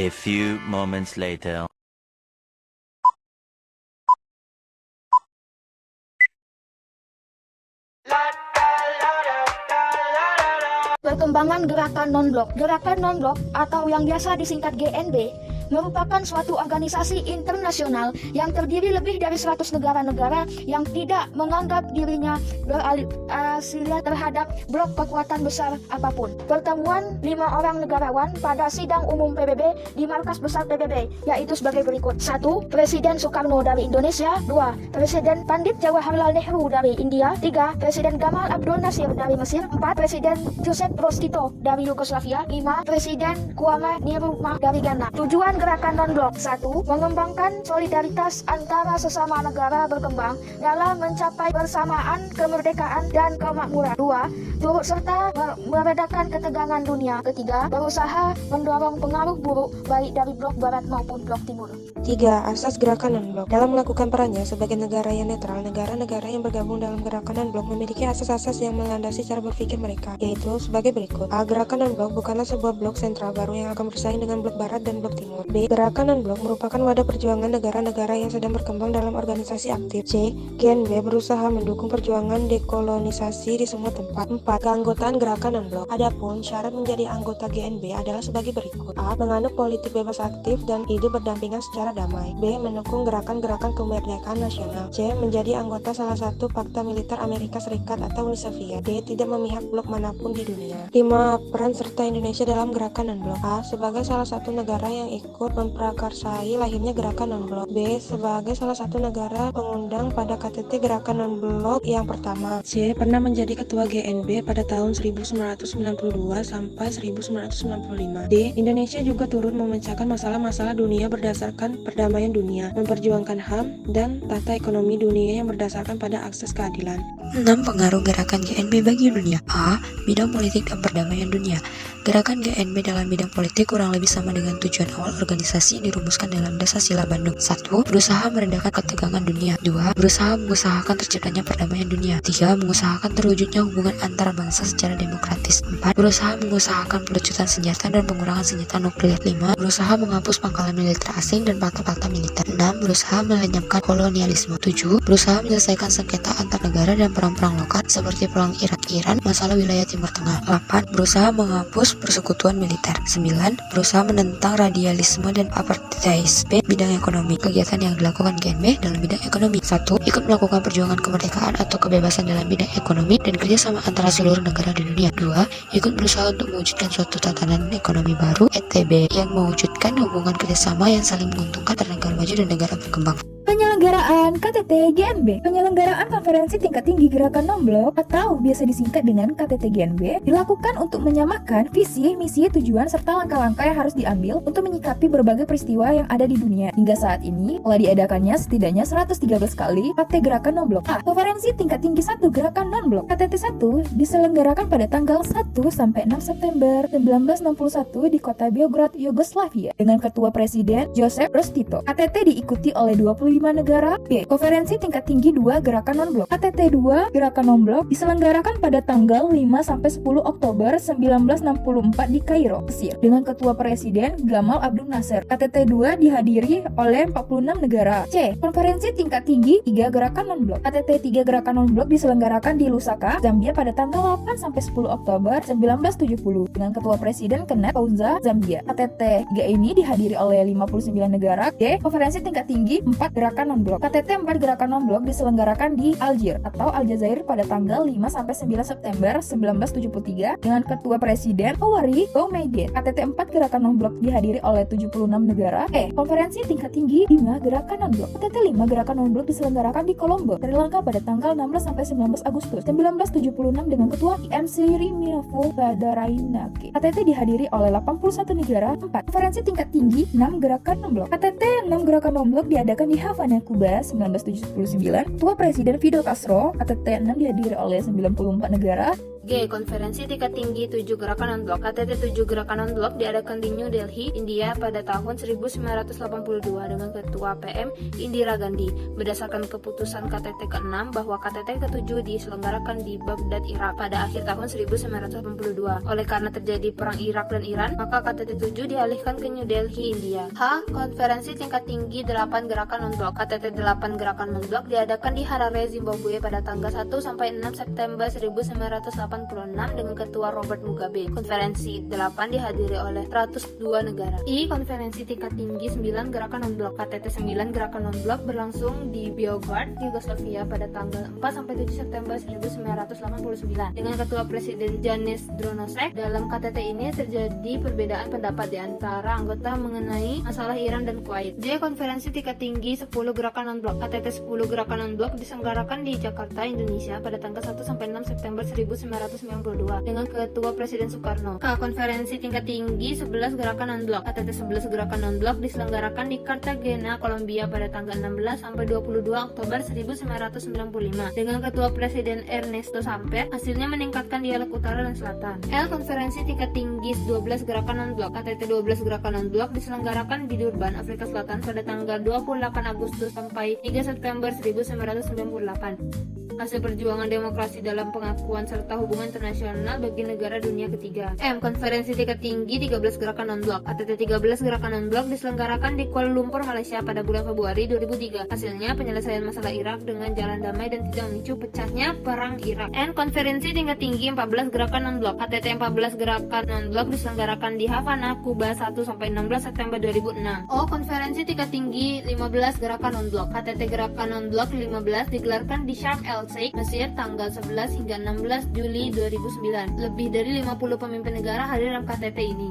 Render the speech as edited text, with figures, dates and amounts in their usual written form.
A few moments later. Perkembangan gerakan non-blok. Gerakan non-blok atau yang biasa disingkat GNB merupakan suatu organisasi internasional yang terdiri lebih dari 100 negara-negara yang tidak menganggap dirinya berafiliasi terhadap blok kekuatan besar apapun. Pertemuan 5 orang negarawan pada sidang umum PBB di markas besar PBB yaitu sebagai berikut. 1. Presiden Soekarno dari Indonesia. 2. Presiden Pandit Jawaharlal Nehru dari India. 3. Presiden Gamal Abdul Nasir dari Mesir. 4. Presiden Joseph Broz Tito dari Yugoslavia. 5. Presiden Kwame Nkrumah dari Ghana. Tujuan gerakan non-blok. 1. Mengembangkan solidaritas antara sesama negara berkembang dalam mencapai persamaan kemerdekaan dan kemakmuran. 2. Turut serta meredakan ketegangan dunia. 3. Berusaha mendorong pengaruh buruk baik dari blok barat maupun blok timur. 3. Asas gerakan non-blok. Dalam melakukan perannya sebagai negara yang netral, negara-negara yang bergabung dalam gerakan non-blok memiliki asas-asas yang melandasi cara berpikir mereka, yaitu sebagai berikut. A. Gerakan non-blok bukanlah sebuah blok sentral baru yang akan bersaing dengan blok barat dan blok timur. B. Gerakan non-blok merupakan wadah perjuangan negara-negara yang sedang berkembang dalam organisasi aktif. C. GNB berusaha mendukung perjuangan dekolonisasi di semua tempat. 4. Keanggotaan gerakan non-blok. Adapun syarat menjadi anggota GNB adalah sebagai berikut. A. Menganut politik bebas aktif dan hidup berdampingan secara damai. B. Mendukung gerakan-gerakan kemerdekaan nasional. C. Menjadi anggota salah satu fakta militer Amerika Serikat atau Uni Soviet. D. Tidak memihak blok manapun di dunia. 5. Peran serta Indonesia dalam gerakan non-blok. A. Sebagai salah satu negara yang ikut memprakarsai lahirnya gerakan non-blok. B. Sebagai salah satu negara pengundang pada KTT gerakan non-blok yang pertama. C. Pernah menjadi ketua GNB pada tahun 1992 sampai 1995. D. Indonesia juga turut memecahkan masalah-masalah dunia berdasarkan perdamaian dunia, memperjuangkan HAM dan tata ekonomi dunia yang berdasarkan pada akses keadilan. 6. Pengaruh gerakan GNB bagi dunia. A. Bidang politik dan perdamaian dunia. Gerakan GNB dalam bidang politik kurang lebih sama dengan tujuan awal organisasi yang dirumuskan dalam Dasar-Sila Bandung. 1. Berusaha meredakan ketegangan dunia. 2. Berusaha mengusahakan terciptanya perdamaian dunia. 3. Mengusahakan terwujudnya hubungan antar bangsa secara demokratis. 4. Berusaha mengusahakan pelucutan senjata dan pengurangan senjata nuklir. 5. Berusaha menghapus pangkalan militer asing dan fakta-fakta militer. 6. Berusaha melenyapkan kolonialisme. 7. Berusaha menyelesaikan sengketa antar negara dan perang-perang lokal seperti perang Irak-Iran, masalah wilayah Timur Tengah. 8. Berusaha menghapus persekutuan militer. 9. Berusaha menentang radialisme dan apartheidisme. Bidang ekonomi. Kegiatan yang dilakukan GNB dalam bidang ekonomi. 1. Ikut melakukan perjuangan kemerdekaan atau kebebasan dalam bidang ekonomi dan kerjasama antara seluruh negara di dunia. 2. Ikut berusaha untuk mewujudkan suatu tatanan ekonomi baru (ETB) yang mewujudkan hubungan kerjasama yang saling menguntungkan antara negara maju dan negara berkembang. Penyelenggaraan KTT GNB. Penyelenggaraan konferensi tingkat tinggi gerakan non-blok atau biasa disingkat dengan KTT GNB dilakukan untuk menyamakan visi, misi, tujuan, serta langkah-langkah yang harus diambil untuk menyikapi berbagai peristiwa yang ada di dunia. Hingga saat ini, telah diadakannya setidaknya 113 kali KTT gerakan non-blok. A. Konferensi tingkat tinggi 1 gerakan non-blok. KTT 1 diselenggarakan pada tanggal 1 sampai 6 September 1961 di kota Beograd, Yugoslavia dengan ketua presiden Joseph Broz Tito. KTT diikuti oleh 25 negara. B. Konferensi tingkat tinggi 2 gerakan non-blok. KTT 2 gerakan non-blok diselenggarakan pada tanggal 5 sampai 10 Oktober 1964 di Kairo, Mesir dengan ketua presiden Gamal Abdul Nasir. KTT 2 dihadiri oleh 46 negara. C. Konferensi tingkat tinggi 3 gerakan non-blok. KTT 3 gerakan non-blok diselenggarakan di Lusaka, Zambia pada tanggal 8 sampai 10 Oktober 1970 dengan ketua presiden Kenneth Kaunda, Zambia. KTT 3 ini dihadiri oleh 59 negara. D. Konferensi tingkat tinggi 4 gerakan non-blok. KTT 4 gerakan non-blok diselenggarakan di Algiers atau Aljazair pada tanggal 5 sampai 9 September 1973 dengan ketua presiden Houari Boumediene. KTT 4 gerakan non-blok dihadiri oleh 76 negara. E. Konferensi tingkat tinggi 5 gerakan non-blok. KTT 5 gerakan non-blok diselenggarakan di Colombo, Sri Lanka pada tanggal 16 sampai 19 Agustus 1976 dengan ketua IM Sirimiyofu Badarainake. KTT dihadiri oleh 81 negara. 4. Konferensi tingkat tinggi 6 gerakan non-blok. KTT 6 gerakan non-blok diadakan di Havana, Kuba 1979. Ketua Presiden Fidel Castro. KTT 6 dihadiri oleh 94 negara. G. Konferensi tingkat tinggi 7 Gerakan Non-Blok. KTT 7 Gerakan Non-Blok diadakan di New Delhi, India pada tahun 1982 dengan Ketua PM Indira Gandhi. Berdasarkan keputusan KTT ke-6 bahwa KTT ke-7 diselenggarakan di Baghdad, Irak pada akhir tahun 1982. Oleh karena terjadi perang Irak dan Iran, maka KTT 7 dialihkan ke New Delhi, India. H. Konferensi tingkat tinggi 8 Gerakan Non-Blok. KTT 8 Gerakan Non-Blok diadakan di Harare, Zimbabwe pada tanggal 1 sampai 6 September 1986 dengan Ketua Robert Mugabe. Konferensi 8 dihadiri oleh 102 negara. I. Konferensi tingkat tinggi 9 Gerakan Non-Blok. KTT 9 Gerakan Non-Blok berlangsung di Beograd, Yugoslavia pada tanggal 4 sampai 7 September 1989 dengan Ketua Presiden Janez Drnovšek. Dalam KTT ini terjadi perbedaan pendapat di antara anggota mengenai masalah Iran dan Kuwait. J. Konferensi tingkat tinggi 10 Gerakan Non-Blok. KTT 10 Gerakan Non-Blok diselenggarakan di Jakarta, Indonesia pada tanggal 1 sampai 6 September 1992 dengan Ketua Presiden Soekarno. K. Konferensi tingkat tinggi 11 Gerakan Non-Blok. KTT 11 Gerakan Non-Blok diselenggarakan di Cartagena, Kolombia pada tanggal 16 sampai 22 Oktober 1995 dengan Ketua Presiden Ernesto Samper. Hasilnya meningkatkan dialog utara dan selatan. L. Konferensi tingkat tinggi 12 Gerakan Non-Blok. KTT 12 Gerakan Non-Blok diselenggarakan di Durban, Afrika Selatan pada tanggal 28 Agustus sampai 3 September 1998. Hasil perjuangan demokrasi dalam pengakuan serta hubungan internasional bagi negara dunia ketiga. M. Konferensi tingkat tinggi 13 Gerakan Non-Blok. KTT 13 Gerakan Non-Blok diselenggarakan di Kuala Lumpur, Malaysia pada bulan Februari 2003. Hasilnya penyelesaian masalah Irak dengan jalan damai dan tidak memicu pecahnya perang Irak. N. Konferensi tingkat tinggi 14 Gerakan Non-Blok. KTT 14 Gerakan Non-Blok diselenggarakan di Havana, Kuba 1 sampai 16 September 2006. O. Konferensi tingkat tinggi 15 Gerakan Non-Blok. KTT Gerakan Non-Blok 15 digelarkan di Sharm el-Sheikh, Mesir tanggal 11 hingga 16 Juli 2009. Lebih dari 50 pemimpin negara hadir dalam KTT ini.